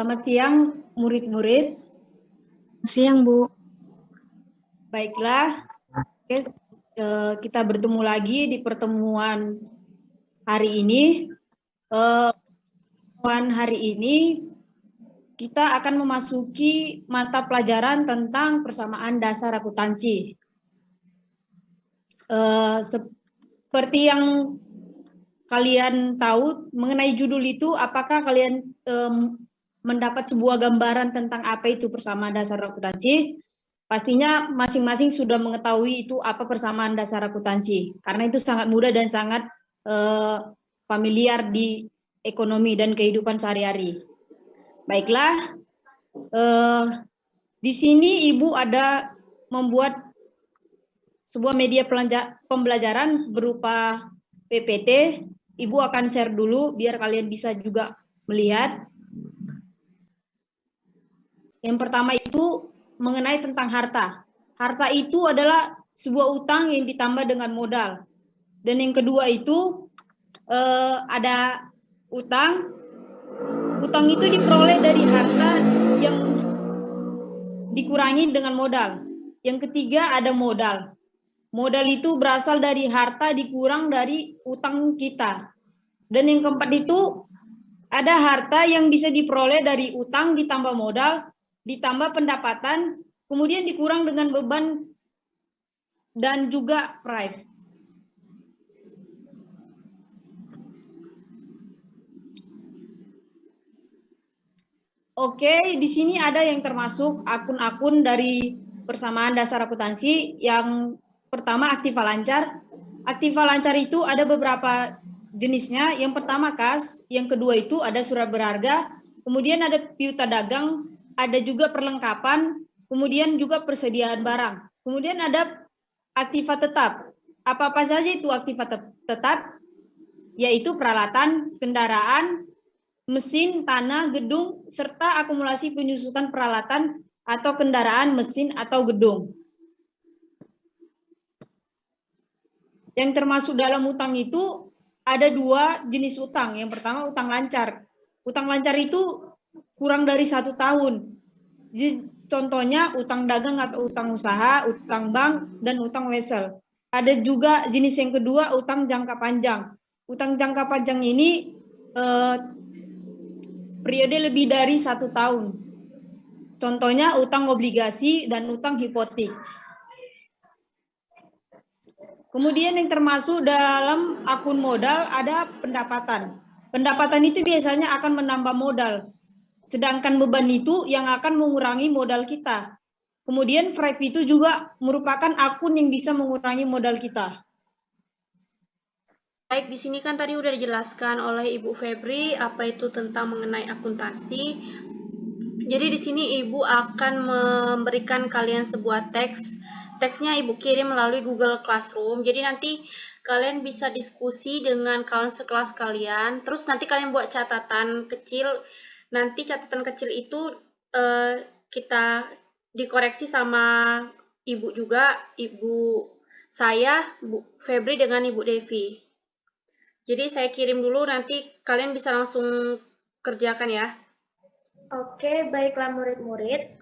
Selamat siang, murid-murid. Siang, Bu. Baiklah, kita bertemu lagi di pertemuan hari ini. Pertemuan hari ini kita akan memasuki mata pelajaran tentang persamaan dasar akuntansi. Seperti yang kalian tahu mengenai judul itu, apakah kalian mendapat sebuah gambaran tentang apa itu persamaan dasar akuntansi? Pastinya masing-masing sudah mengetahui itu apa persamaan dasar akuntansi, karena itu sangat mudah dan sangat familiar di ekonomi dan kehidupan sehari-hari. Baiklah, di sini Ibu ada membuat sebuah media pembelajaran berupa PPT. Ibu akan share dulu biar kalian bisa juga melihat. Yang pertama itu mengenai tentang harta. Harta itu adalah sebuah utang yang ditambah dengan modal. Dan yang kedua itu ada utang. Utang itu diperoleh dari harta yang dikurangi dengan modal. Yang ketiga ada modal. Modal itu berasal dari harta dikurang dari utang kita. Dan yang keempat itu ada harta yang bisa diperoleh dari utang ditambah modal, ditambah pendapatan, kemudian dikurang dengan beban dan juga price. Oke, di sini ada yang termasuk akun-akun dari persamaan dasar akuntansi. Yang pertama Aktiva Lancar. Aktiva Lancar itu ada beberapa jenisnya. Yang pertama kas, yang kedua itu ada surat berharga, kemudian ada piutang dagang, ada juga perlengkapan, kemudian juga persediaan barang. Kemudian ada aktiva tetap. Apa-apa saja itu aktiva tetap? Yaitu peralatan, kendaraan, mesin, tanah, gedung, serta akumulasi penyusutan peralatan atau kendaraan, mesin, atau gedung. Yang termasuk dalam utang itu ada dua jenis utang. Yang pertama utang lancar. Utang lancar itu kurang dari 1 tahun. Jadi, contohnya utang dagang atau utang usaha, utang bank, dan utang wesel. Ada juga jenis yang kedua utang jangka panjang. Utang jangka panjang ini periode lebih dari 1 tahun. Contohnya utang obligasi dan utang hipotek. Kemudian yang termasuk dalam akun modal ada pendapatan. Pendapatan itu biasanya akan menambah modal. Sedangkan beban itu yang akan mengurangi modal kita. Kemudian FRIP itu juga merupakan akun yang bisa mengurangi modal kita. Baik, di sini kan tadi udah dijelaskan oleh Ibu Febri apa itu tentang mengenai akuntansi. Jadi di sini Ibu akan memberikan kalian sebuah teks. Teksnya Ibu kirim melalui Google Classroom. Jadi nanti kalian bisa diskusi dengan kawan sekelas kalian. Terus nanti kalian buat catatan kecil. Nanti catatan kecil itu kita dikoreksi sama Ibu juga, Ibu saya, Bu Febri dengan Ibu Devi. Jadi saya kirim dulu, nanti kalian bisa langsung kerjakan ya. Oke, baiklah murid-murid.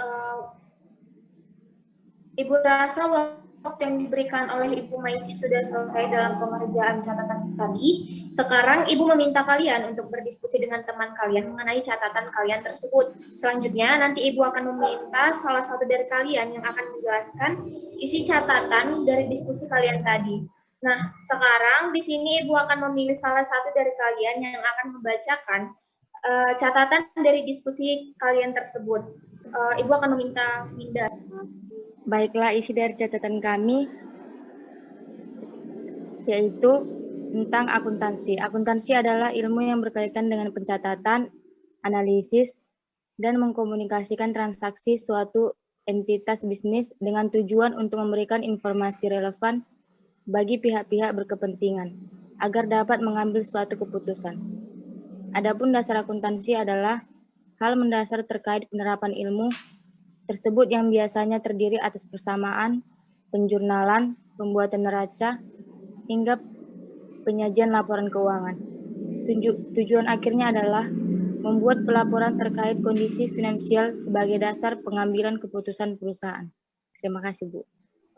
Ibu rasa waktu yang diberikan oleh Ibu Maisi sudah selesai dalam pengerjaan catatan tadi. Sekarang Ibu meminta kalian untuk berdiskusi dengan teman kalian mengenai catatan kalian tersebut. Selanjutnya nanti Ibu akan meminta salah satu dari kalian yang akan menjelaskan isi catatan dari diskusi kalian tadi. Nah, sekarang di sini Ibu akan memilih salah satu dari kalian yang akan membacakan catatan dari diskusi kalian tersebut. Ibu akan meminta Winda. Baiklah, isi dari catatan kami yaitu tentang akuntansi. Akuntansi adalah ilmu yang berkaitan dengan pencatatan, analisis, dan mengkomunikasikan transaksi suatu entitas bisnis dengan tujuan untuk memberikan informasi relevan bagi pihak-pihak berkepentingan agar dapat mengambil suatu keputusan. Adapun dasar akuntansi adalah hal mendasar terkait penerapan ilmu tersebut yang biasanya terdiri atas persamaan, penjurnalan, pembuatan neraca, hingga penyajian laporan keuangan. Tujuan akhirnya adalah membuat pelaporan terkait kondisi finansial sebagai dasar pengambilan keputusan perusahaan. Terima kasih, Bu.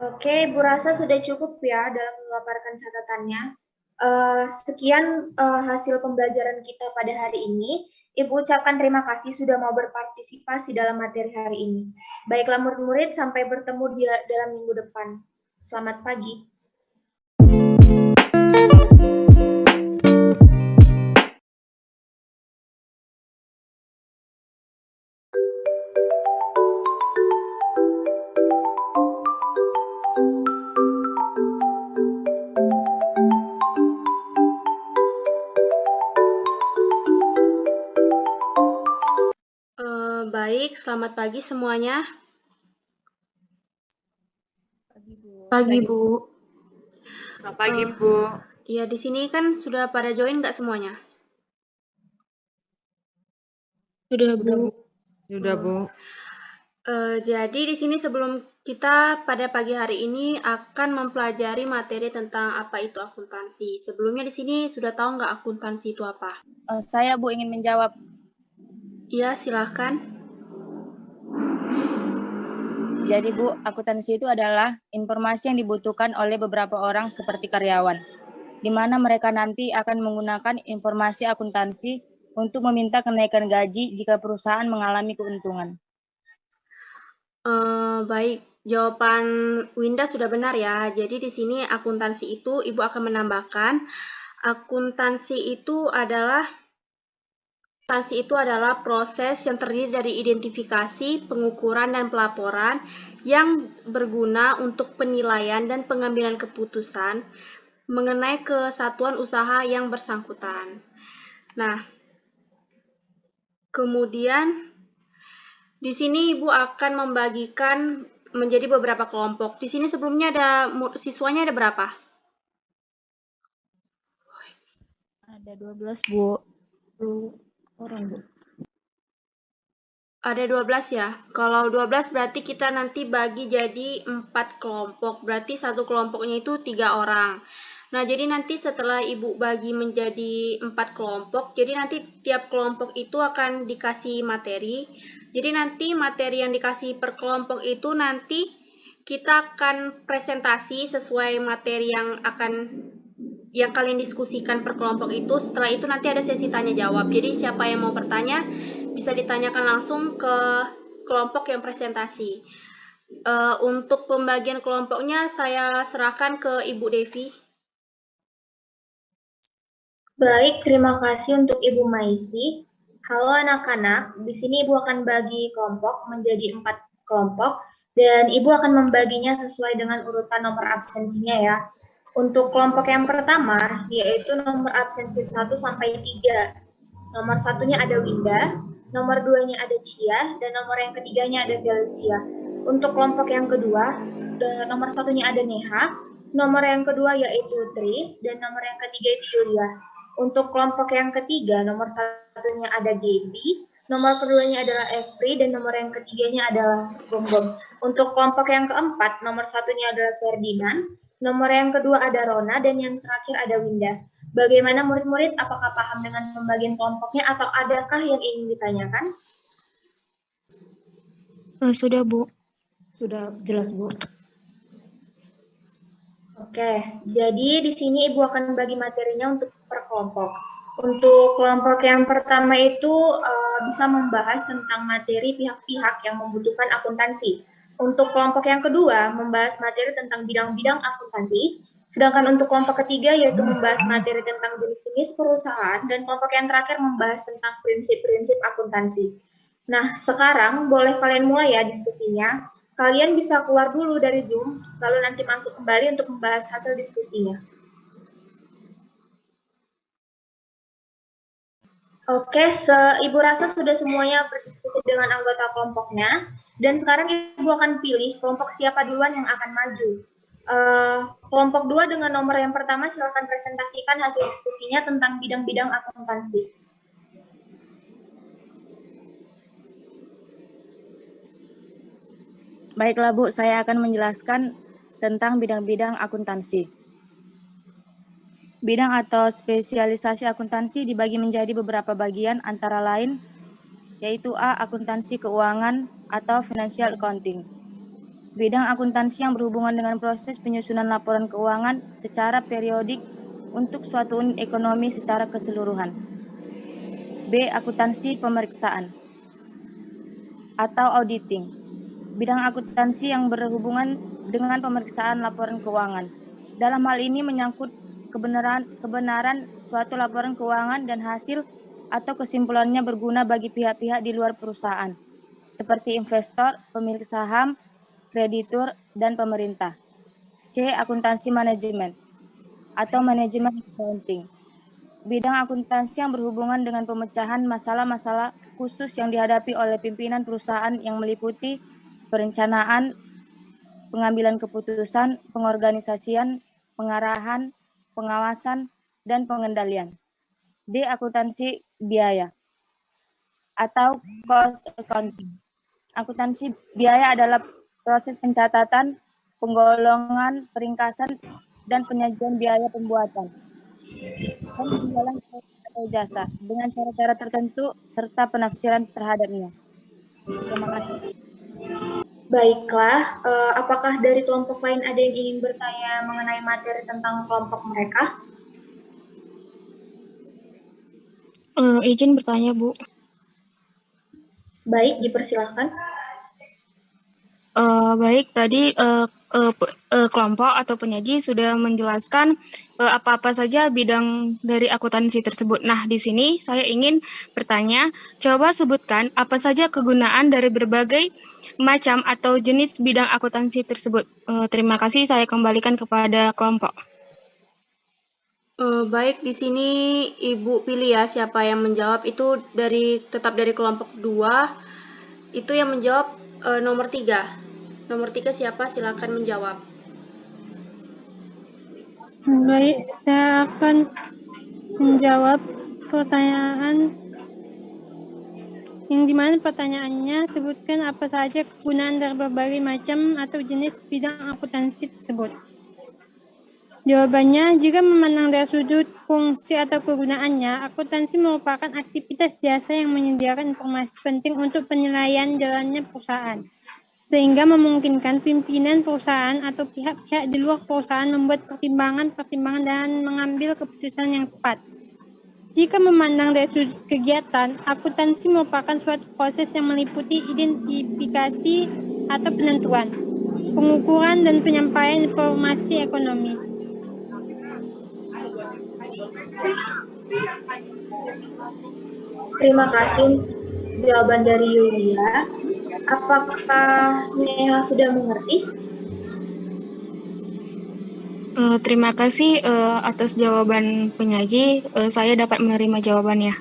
Oke, Bu rasa sudah cukup ya dalam memaparkan catatannya. Sekian hasil pembelajaran kita pada hari ini. Ibu ucapkan terima kasih sudah mau berpartisipasi dalam materi hari ini. Baiklah murid-murid, sampai bertemu dalam minggu depan. Selamat pagi. Baik, selamat pagi semuanya. Pagi, Bu. Selamat pagi, Bu. Ya, di sini kan sudah pada join nggak semuanya? Sudah, Bu. Sudah, Bu. Jadi di sini sebelum kita pada pagi hari ini akan mempelajari materi tentang apa itu akuntansi. Sebelumnya di sini sudah tahu nggak akuntansi itu apa? Saya, Bu, ingin menjawab. Ya, silahkan. Jadi, Bu, akuntansi itu adalah informasi yang dibutuhkan oleh beberapa orang seperti karyawan, di mana mereka nanti akan menggunakan informasi akuntansi untuk meminta kenaikan gaji jika perusahaan mengalami keuntungan. Baik, jawaban Winda sudah benar ya. Jadi di sini akuntansi itu Ibu akan menambahkan, akuntansi itu adalah proses yang terdiri dari identifikasi, pengukuran, dan pelaporan yang berguna untuk penilaian dan pengambilan keputusan mengenai kesatuan usaha yang bersangkutan. Nah, kemudian di sini Ibu akan membagikan menjadi beberapa kelompok. Di sini sebelumnya siswanya ada berapa? Ada 12, Bu. Orang, Bu. Ada 12 ya. Kalau 12 berarti kita nanti bagi jadi 4 kelompok. Berarti satu kelompoknya itu 3 orang. Nah, jadi nanti setelah Ibu bagi menjadi 4 kelompok, jadi nanti tiap kelompok itu akan dikasih materi. Jadi nanti materi yang dikasih per kelompok itu nanti kita akan presentasi sesuai materi yang kalian diskusikan per kelompok itu. Setelah itu nanti ada sesi tanya jawab. Jadi siapa yang mau bertanya bisa ditanyakan langsung ke kelompok yang presentasi. Untuk pembagian kelompoknya saya serahkan ke Ibu Devi. Baik, terima kasih untuk Ibu Maisi. Halo anak-anak, di sini Ibu akan bagi kelompok menjadi 4 kelompok dan Ibu akan membaginya sesuai dengan urutan nomor absensinya ya. Untuk kelompok yang pertama, yaitu nomor absensi 1 sampai 3. Nomor satunya ada Winda, nomor 2-nya ada Cia, dan nomor yang ketiganya ada Felicia. Untuk kelompok yang kedua, nomor satunya ada Neha, nomor yang kedua yaitu Tri, dan nomor yang ketiga itu Yulia. Untuk kelompok yang ketiga, nomor satunya ada Gaby, nomor keduanya adalah Evri, dan nomor yang ketiganya adalah Gonggong. Untuk kelompok yang keempat, nomor satunya adalah Ferdinand, nomor yang kedua ada Rona, dan yang terakhir ada Winda. Bagaimana murid-murid, apakah paham dengan pembagian kelompoknya atau adakah yang ingin ditanyakan? Sudah, Bu. Sudah jelas, Bu. Oke, jadi di sini Ibu akan bagi materinya untuk per kelompok. Untuk kelompok yang pertama itu bisa membahas tentang materi pihak-pihak yang membutuhkan akuntansi. Untuk kelompok yang kedua, membahas materi tentang bidang-bidang akuntansi. Sedangkan untuk kelompok ketiga yaitu membahas materi tentang jenis-jenis perusahaan. Dan kelompok yang terakhir membahas tentang prinsip-prinsip akuntansi. Nah, sekarang boleh kalian mulai ya diskusinya. Kalian bisa keluar dulu dari Zoom, lalu nanti masuk kembali untuk membahas hasil diskusinya. Oke, Ibu rasa sudah semuanya berdiskusi dengan anggota kelompoknya, dan sekarang Ibu akan pilih kelompok siapa duluan yang akan maju. Kelompok 2 dengan nomor yang pertama silakan presentasikan hasil diskusinya tentang bidang-bidang akuntansi. Baiklah, Bu, saya akan menjelaskan tentang bidang-bidang akuntansi. Bidang atau spesialisasi akuntansi dibagi menjadi beberapa bagian antara lain, yaitu A. Akuntansi keuangan atau financial accounting. Bidang akuntansi yang berhubungan dengan proses penyusunan laporan keuangan secara periodik untuk suatu unit ekonomi secara keseluruhan. B. Akuntansi pemeriksaan atau auditing. Bidang akuntansi yang berhubungan dengan pemeriksaan laporan keuangan. Dalam hal ini menyangkut kebenaran suatu laporan keuangan dan hasil atau kesimpulannya berguna bagi pihak-pihak di luar perusahaan, seperti investor, pemilik saham, kreditur, dan pemerintah. C. Akuntansi manajemen atau manajemen accounting. Bidang akuntansi yang berhubungan dengan pemecahan masalah-masalah khusus yang dihadapi oleh pimpinan perusahaan yang meliputi perencanaan, pengambilan keputusan, pengorganisasian, pengarahan, pengawasan, dan pengendalian. D. Akuntansi biaya atau cost accounting. Akuntansi biaya adalah proses pencatatan, penggolongan, peringkasan, dan penyajian biaya pembuatan dan penjualan atau jasa dengan cara-cara tertentu serta penafsiran terhadapnya. Terima kasih. Baiklah, apakah dari kelompok lain ada yang ingin bertanya mengenai materi tentang kelompok mereka? Izin bertanya, Bu. Baik, dipersilahkan. Baik, tadi kelompok atau penyaji sudah menjelaskan apa-apa saja bidang dari akuntansi tersebut. Nah, di sini saya ingin bertanya, coba sebutkan apa saja kegunaan dari berbagai macam atau jenis bidang akuntansi tersebut. Terima kasih, saya kembalikan kepada kelompok. Baik, di sini Ibu pilih ya siapa yang menjawab. Itu tetap dari kelompok 2. Itu yang menjawab nomor 3. Nomor 3 siapa? Silakan menjawab. Baik, saya akan menjawab pertanyaan yang dimana pertanyaannya sebutkan apa saja kegunaan dari berbagai macam atau jenis bidang akuntansi tersebut. Jawabannya, jika memandang dari sudut fungsi atau kegunaannya, akuntansi merupakan aktivitas jasa yang menyediakan informasi penting untuk penilaian jalannya perusahaan, sehingga memungkinkan pimpinan perusahaan atau pihak-pihak di luar perusahaan membuat pertimbangan-pertimbangan dan mengambil keputusan yang tepat. Jika memandang dari sudut kegiatan, akuntansi merupakan suatu proses yang meliputi identifikasi atau penentuan, pengukuran, dan penyampaian informasi ekonomis. Terima kasih jawaban dari Yulia. Apakah Nela sudah mengerti? Terima kasih atas jawaban penyaji. Saya dapat menerima jawabannya.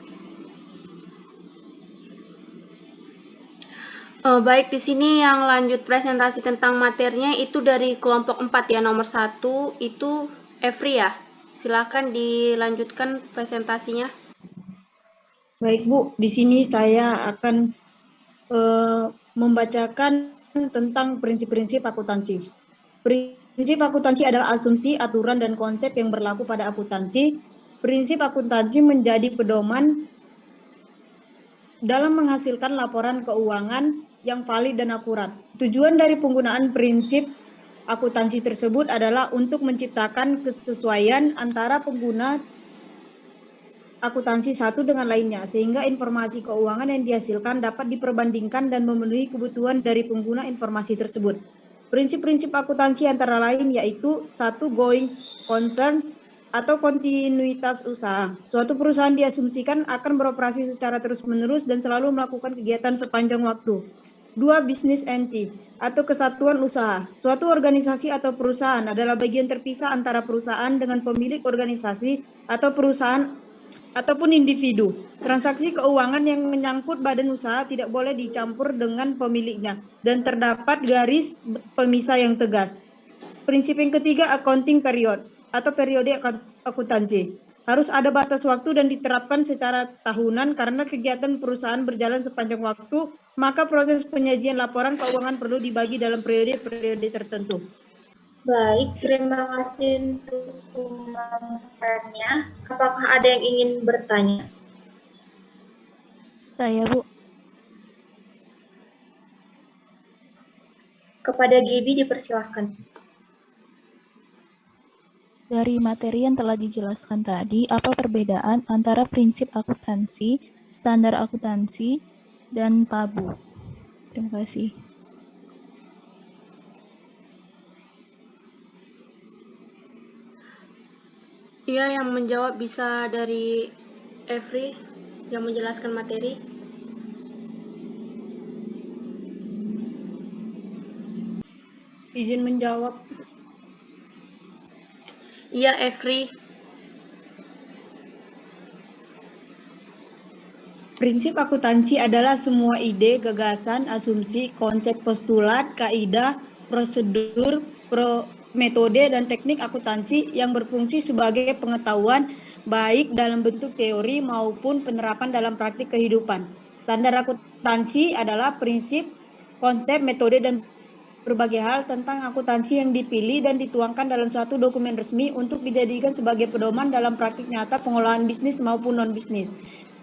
Baik, di sini yang lanjut presentasi tentang materinya itu dari kelompok 4 ya, nomor 1 itu Evri ya. Silakan dilanjutkan presentasinya. Baik Bu, di sini saya akan membacakan tentang prinsip-prinsip akuntansi. Prinsip akuntansi adalah asumsi, aturan, dan konsep yang berlaku pada akuntansi. Prinsip akuntansi menjadi pedoman dalam menghasilkan laporan keuangan yang valid dan akurat. Tujuan dari penggunaan prinsip akuntansi tersebut adalah untuk menciptakan kesesuaian antara pengguna akuntansi satu dengan lainnya, sehingga informasi keuangan yang dihasilkan dapat diperbandingkan dan memenuhi kebutuhan dari pengguna informasi tersebut. Prinsip-prinsip akuntansi antara lain yaitu 1. Going concern atau kontinuitas usaha. Suatu perusahaan diasumsikan akan beroperasi secara terus-menerus dan selalu melakukan kegiatan sepanjang waktu. 2. Business entity atau kesatuan usaha. Suatu organisasi atau perusahaan adalah bagian terpisah antara perusahaan dengan pemilik organisasi atau perusahaan ataupun individu. Transaksi keuangan yang menyangkut badan usaha tidak boleh dicampur dengan pemiliknya dan terdapat garis pemisah yang tegas. Prinsip yang ketiga, accounting period atau periode akuntansi. Harus ada batas waktu dan diterapkan secara tahunan karena kegiatan perusahaan berjalan sepanjang waktu, maka proses penyajian laporan keuangan perlu dibagi dalam periode-periode tertentu. Baik, terima kasih untuk pemaparannya. Apakah ada yang ingin bertanya? Saya, Bu. Kepada Gaby dipersilahkan. Dari materi yang telah dijelaskan tadi, apa perbedaan antara prinsip akuntansi, standar akuntansi, dan PABU? Terima kasih. Iya, yang menjawab bisa dari Every yang menjelaskan materi. Izin menjawab. Iya, Every. Prinsip akuntansi adalah semua ide, gagasan, asumsi, konsep, postulat, kaidah, prosedur, metode, dan teknik akuntansi yang berfungsi sebagai pengetahuan baik dalam bentuk teori maupun penerapan dalam praktik kehidupan. Standar akuntansi adalah prinsip, konsep, metode, dan berbagai hal tentang akuntansi yang dipilih dan dituangkan dalam suatu dokumen resmi untuk dijadikan sebagai pedoman dalam praktik nyata pengolahan bisnis maupun non-bisnis.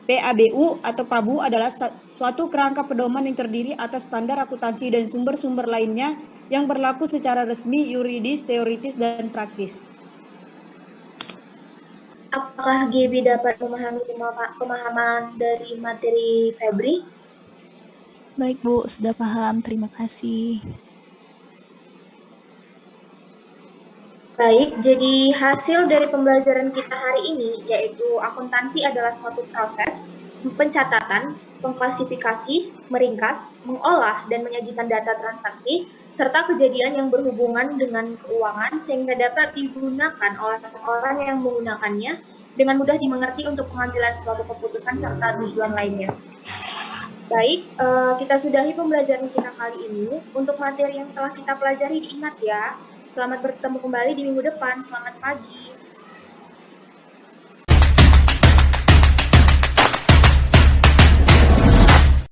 PABU atau PABU adalah suatu kerangka pedoman yang terdiri atas standar akuntansi dan sumber-sumber lainnya yang berlaku secara resmi, yuridis, teoritis, dan praktis. Apakah Gaby dapat memahami pemahaman dari materi Febri? Baik, Bu. Sudah paham. Terima kasih. Baik, jadi hasil dari pembelajaran kita hari ini yaitu akuntansi adalah suatu proses pencatatan, pengklasifikasi, meringkas, mengolah, dan menyajikan data transaksi, serta kejadian yang berhubungan dengan keuangan sehingga dapat digunakan oleh orang yang menggunakannya dengan mudah dimengerti untuk pengambilan suatu keputusan serta tujuan lainnya. Baik, kita sudahi pembelajaran kita kali ini. Untuk materi yang telah kita pelajari diingat ya. Selamat bertemu kembali di minggu depan. Selamat pagi.